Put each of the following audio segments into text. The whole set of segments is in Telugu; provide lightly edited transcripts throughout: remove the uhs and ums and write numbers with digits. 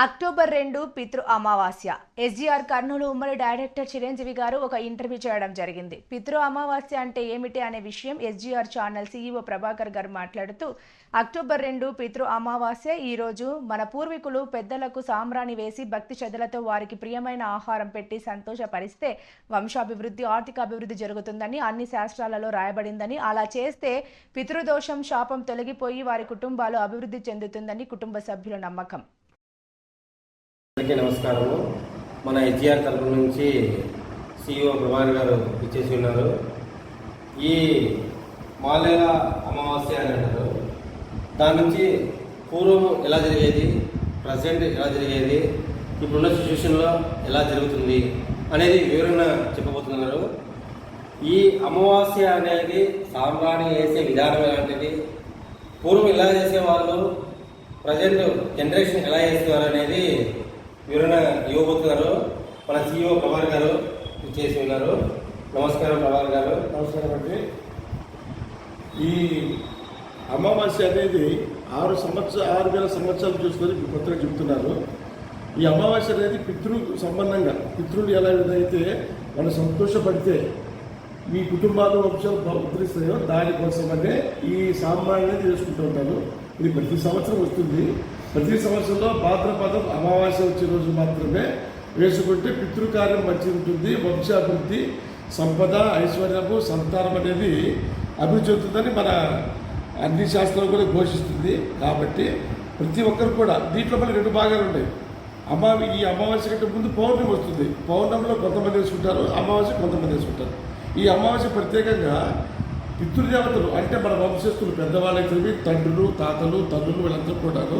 అక్టోబర్ 2 పితృ అమావాస్య. ఎస్జీఆర్ కర్నూలు ఉమ్మడి డైరెక్టర్ చిరంజీవి గారు ఒక ఇంటర్వ్యూ చేయడం జరిగింది. పితృ అమావాస్య అంటే ఏమిటి అనే విషయం ఎస్జీఆర్ ఛానల్ సీఈఓ ప్రభాకర్ గారు మాట్లాడుతూ, అక్టోబర్ 2 పితృ అమావాస్య ఈ రోజు మన పూర్వీకులు పెద్దలకు సాంబ్రాణి వేసి భక్తి శ్రద్ధలతో వారికి ప్రియమైన ఆహారం పెట్టి సంతోషపరిస్తే వంశాభివృద్ధి, ఆర్థికాభివృద్ధి జరుగుతుందని అన్ని శాస్త్రాలలో రాయబడిందని, అలా చేస్తే పితృదోషం, శాపం తొలగిపోయి వారి కుటుంబాలు అభివృద్ధి చెందుతుందని కుటుంబ సభ్యుల నమ్మకం. అందరికీ నమస్కారము. మన ఎస్జీఆర్ తరపు నుంచి సీఈఓ ప్రభాకర్ గారు ఇచ్చేసి ఉన్నారు. ఈ మాలేల అమావాస్య అని అంటారు. దాని నుంచి పూర్వం ఎలా జరిగేది, ప్రజెంట్ ఎలా జరిగేది, ఇప్పుడున్న సిచ్యువేషన్లో ఎలా జరుగుతుంది అనేది వివరణ చెప్పబోతున్నారు. ఈ అమావాస్య అనేది సాంబ్రాణి వేసే విధానం ఎలాంటిది, పూర్వం ఎలా చేసేవాళ్ళు, ప్రజెంట్ జనరేషన్ ఎలా చేస్తున్నారు అనేది వివరణ ఇవ్వబోతున్నారు. మన సీఈఓ ప్రభాకర్ గారు చేసి ఉన్నారు. నమస్కారం ప్రభాకర్ గారు. నమస్కారం అండి. ఈ అమావాస్య అనేది 6,000 సంవత్సరాలు చూసుకొని కొత్తగా చెబుతున్నారు. ఈ అమావాస్య అనేది పితృ సంబంధంగా, పితృలు ఎలా విధైతే వాళ్ళు సంతోషపడితే మీ కుటుంబాలు వంశాలు ఉద్ధరిస్తాయో దానికోసమనే ఈ సాంబ్రాణి అనేది చేసుకుంటూ ఉంటారు. ఇది ప్రతి సంవత్సరం వస్తుంది. ప్రతి సంవత్సరంలో భాద్రపదం అమావాస్య వచ్చే రోజు మాత్రమే వేసుకుంటే పితృకార్యం మంచి ఉంటుంది, వంశాభివృద్ధి, సంపద, ఐశ్వర్యము, సంతానం అనేది అభివృద్ధి చెందుతుందని మన అన్ని శాస్త్రాలు కూడా ఘోషిస్తుంది. కాబట్టి ప్రతి ఒక్కరు కూడా దీంట్లో మనకి 2 భాగాలు ఉన్నాయి. ఈ అమావాస్య కంటే ముందు పౌర్ణమి వస్తుంది. పౌర్ణమిలో కొంతమంది వేసుకుంటారు, అమావాస్య కొంతమంది వేసుకుంటారు. ఈ అమావాస్య ప్రత్యేకంగా పితృదేవతలు అంటే మన వంశస్థులు పెద్దవాళ్ళైతే తండ్రులు, తాతలు, తల్లులు వీళ్ళందరూ కూడాను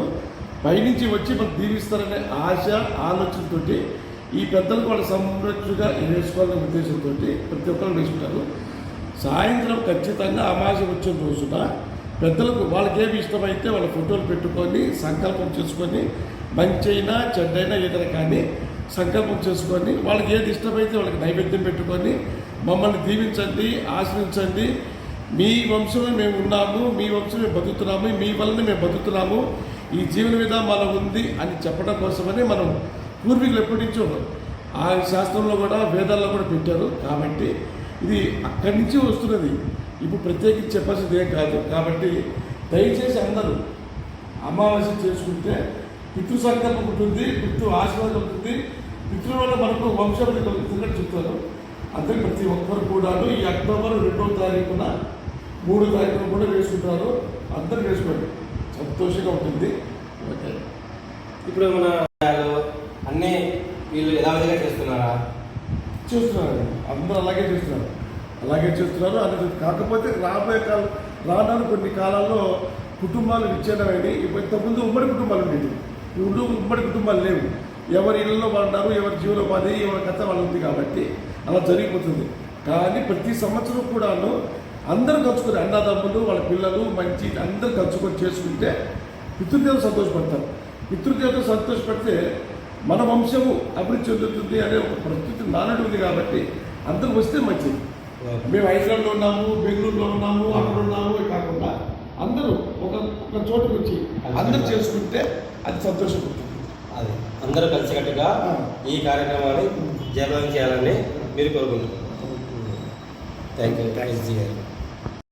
పైనుంచి వచ్చి మనకు దీవిస్తారనే ఆశ, ఆలోచనతో ఈ పెద్దలకు వాళ్ళ సంరక్షగా వేసుకోవాలనే ఉద్దేశంతో ప్రతి ఒక్కరు వేసుకుంటారు. సాయంత్రం ఖచ్చితంగా అమావాస్య వచ్చిన రోజున పెద్దలకు వాళ్ళకి ఏమి ఇష్టమైతే వాళ్ళ ఫోటోలు పెట్టుకొని సంకల్పం చేసుకొని, మంచైనా చెడ్డైనా ఏదైనా కానీ సంకల్పం చేసుకొని వాళ్ళకి ఏది ఇష్టమైతే వాళ్ళకి నైవేద్యం పెట్టుకొని మమ్మల్ని దీవించండి, ఆశ్రయించండి, మీ వంశమే మేము ఉన్నాము, మీ వంశమే బతుకుతున్నాము, మీ వల్లనే మేము బతుకుతున్నాము, ఈ జీవన విధానం మనం ఉంది అని చెప్పడం కోసమని మనం పూర్వీకులు ఎప్పటి నుంచో ఆ శాస్త్రంలో కూడా వేదాల్లో కూడా పెట్టారు. కాబట్టి ఇది అక్కడి నుంచి వస్తున్నది. ఇప్పుడు ప్రత్యేకించి చెప్పాల్సింది ఏం కాదు. కాబట్టి దయచేసి అందరూ అమావాస్య చేసుకుంటే పితృ సంకల్పం ఉంటుంది, పితృ ఆశీర్వాదం ఉంటుంది, పితృ వల్ల మనకు వంశాభివృద్ధి కలుగుతుందని చెప్తారు. అందుకే ప్రతి ఒక్కరు కూడా ఈ అక్టోబర్ 2వ తారీఖున 3వ తారీఖున కూడా వేసుకుంటారు. అందరూ వేసుకోండి, సంతోషంగా ఉంటుంది. ఓకే. ఇప్పుడు మన అన్నీ వీళ్ళు యథావిధిగా చేస్తున్నారా? చూస్తున్నారు, అందరూ అలాగే చేస్తున్నారు. అది కాకపోతే రానున్న కొన్ని కాలాల్లో కుటుంబాలు విచ్ఛిన్నమైనవి. ఇంతకుముందు ఉమ్మడి కుటుంబాలు ఉండేవి, ఇప్పుడు ఉమ్మడి కుటుంబాలు లేవు. ఎవరి ఇళ్లలో వాళ్ళు ఉన్నారు, ఎవరి జీవనోపాధి, ఎవరి కథ వాళ్ళు ఉంది. కాబట్టి అలా జరిగిపోతుంది. కానీ ప్రతి సంవత్సరం కూడాను అందరూ కలుసుకొని, అన్నదమ్ములు, వాళ్ళ పిల్లలు, మంచి అందరూ కలుసుకొని చేసుకుంటే పితృదేవత సంతోషపడతారు. పితృదేవత సంతోషపడితే మన వంశము అభివృద్ధి చెందుతుంది అనే ఒక పరిస్థితి నానుడి ఉంది. కాబట్టి అందరూ వస్తే మంచిది. మేము హైదరాబాద్లో ఉన్నాము, బెంగళూరులో ఉన్నాము, అక్కడ ఉన్నాము కాకుండా అందరూ ఒక చోటుకు వచ్చి అందరూ చేసుకుంటే అది సంతోషపడుతుంది. అది అందరూ కలిసికట్టుగా ఈ కార్యక్రమాన్ని జయప్రదం చేయాలని మీరు కోరుకుంటున్నారు. Thank you.